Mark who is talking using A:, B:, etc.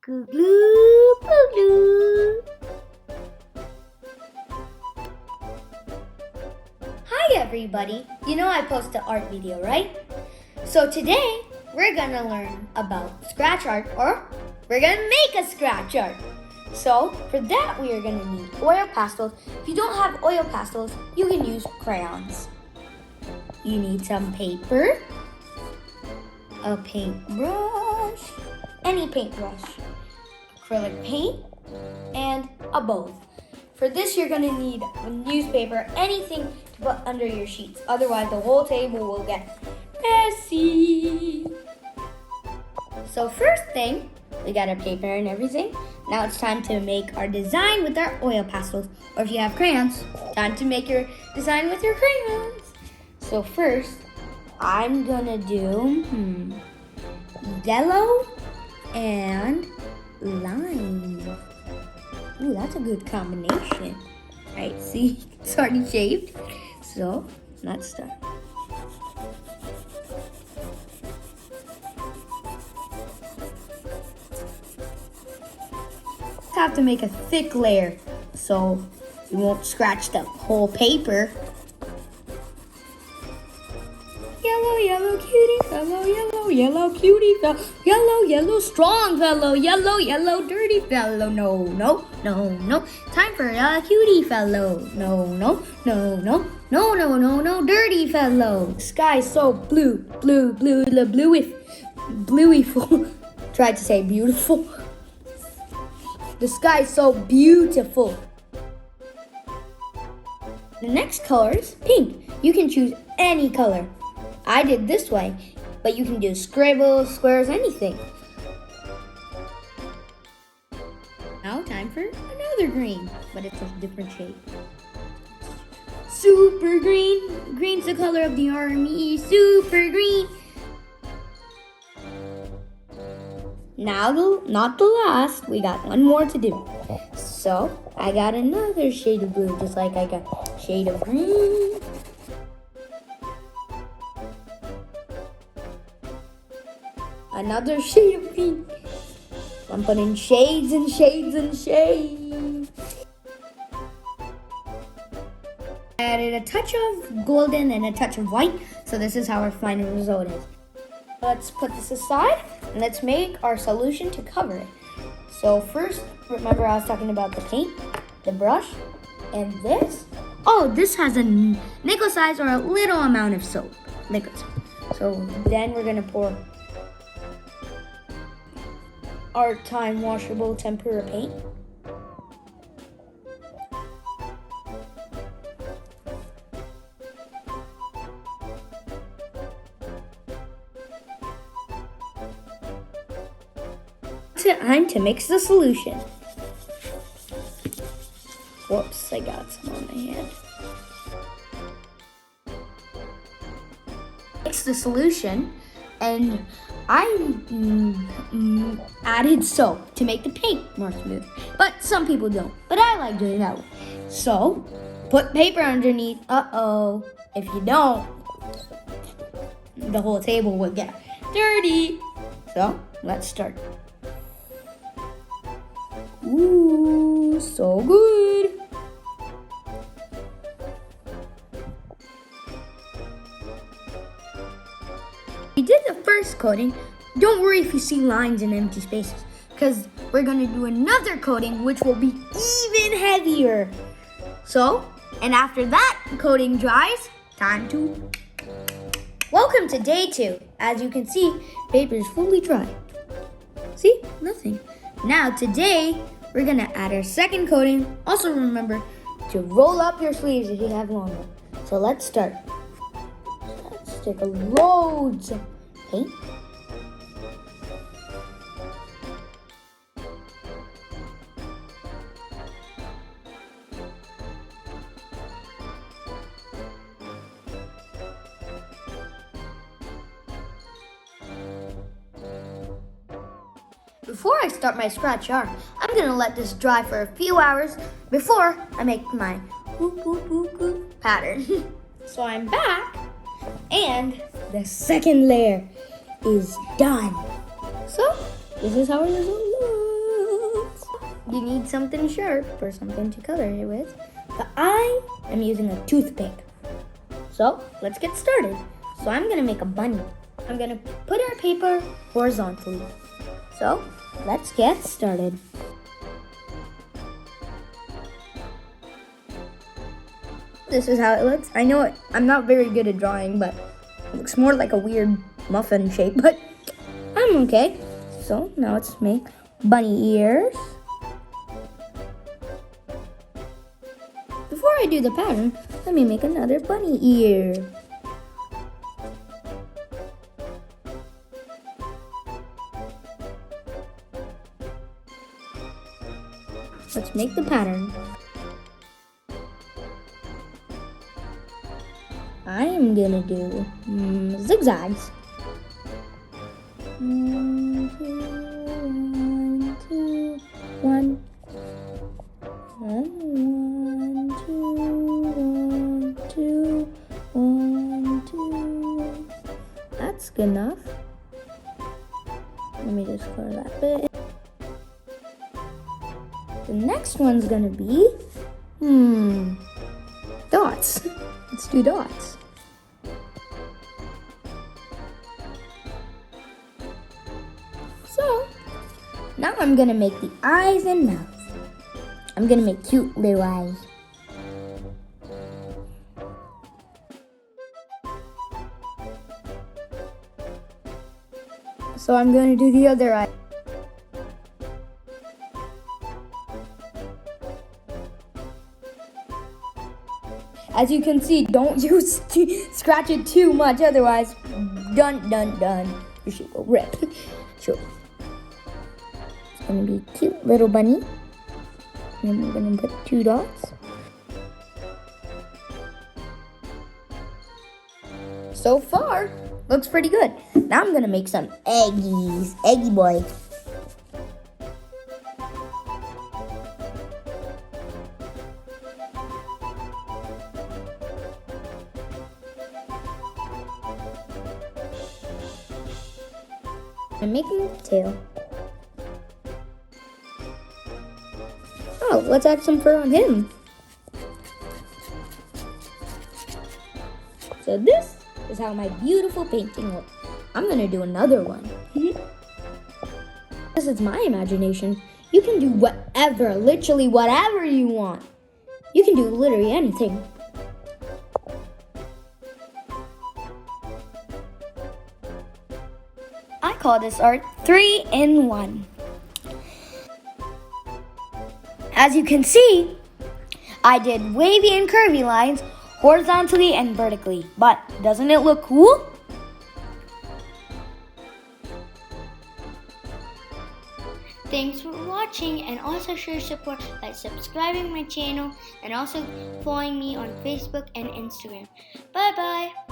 A: Kooglupooglu. Hi everybody! You know I post an art video, right? So today we're gonna learn about scratch art, or we're gonna make a scratch art. So for that we are gonna need oil pastels. If you don't have oil pastels, you can use crayons. You need some paper, a paintbrush, any paintbrush, acrylic paint, and a bowl. For this, you're gonna need a newspaper, anything to put under your sheets. Otherwise, the whole table will get messy. So first thing, we got our paper and everything. Now it's time to make our design with our oil pastels. Or if you have crayons, time to make your design with your crayons. So first, I'm gonna do yellow and lime. Ooh, that's a good combination. Right, see, it's already shaved. So, let's start. Have to make a thick layer so you won't scratch the whole paper. Yellow, yellow cutie fellow, yellow cutie fellow, yellow strong fellow, yellow dirty fellow. No. Time for a cutie fellow. No, dirty fellow. Sky's so bluey. Tried to say beautiful. The sky's so beautiful. The next color is pink. You can choose any color. I did this way, but you can do scribbles, squares, anything. Now time for another green, but it's a different shade. Super green. Green's the color of the army. Super green. Now, not the last, we got one more to do. So, I got another shade of blue, just like I got shade of green. Another shade of pink. I'm putting shades and shades and shades. I added a touch of golden and a touch of white, so this is how our final result is. Let's put this aside and let's make our solution to cover it. So first, remember I was talking about the paint, the brush, and this. Oh, this has a nickel size or a little amount of soap, liquid soap. So then we're gonna pour our time washable tempera paint. Time to mix the solution. Whoops, I got some on my hand. Mix the solution, and I added soap to make the paint more smooth. But some people don't, but I like doing that way. So, put paper underneath. If you don't, the whole table will get dirty. So, let's start. Ooh, so good. We did the first coating. Don't worry if you see lines and empty spaces, because we're gonna do another coating which will be even heavier. So, and after that coating dries, time to... Welcome to day 2. As you can see, paper is fully dry. See? Nothing. Now today, we're gonna add our second coating. Also remember to roll up your sleeves if you have long ones. So let's start. Let's take loads of paint. Before I start my scratch art, I'm gonna let this dry for a few hours before I make my pattern. So I'm back, and the second layer is done. So this is how it looks. you need something sharp or something to color it with. But I am using a toothpick. So let's get started. So I'm gonna make a bunny. I'm gonna put our paper horizontally. So let's get started. This is how it looks. I know I'm not very good at drawing, but it looks more like a weird muffin shape, but I'm okay. So now let's make bunny ears. Before I do the pattern, let me make another bunny ear. Let's make the pattern. I am gonna do zigzags. 1, 2, 1, 2, 1, 2. That's good enough. Let me just color that bit. The next one's gonna be dots. Let's do dots. So now I'm gonna make the eyes and mouth. I'm gonna make cute little eyes. So I'm gonna do the other eye. As you can see, don't scratch it too much, otherwise, done. Your shape will rip. Sure. It's gonna be a cute little bunny. And we're gonna put 2 dots. So far, looks pretty good. Now I'm gonna make some eggies. Eggy boy. I'm making the tail. Oh, let's add some fur on him. So this is how my beautiful painting looks. I'm gonna do another one. This is my imagination. You can do whatever, literally whatever you want. You can do literally anything. I call this art 3-in-1. As you can see, I did wavy and curvy lines horizontally and vertically, but doesn't it look cool? Thanks for watching, and also show your support by subscribing my channel and also following me on Facebook and Instagram. Bye bye!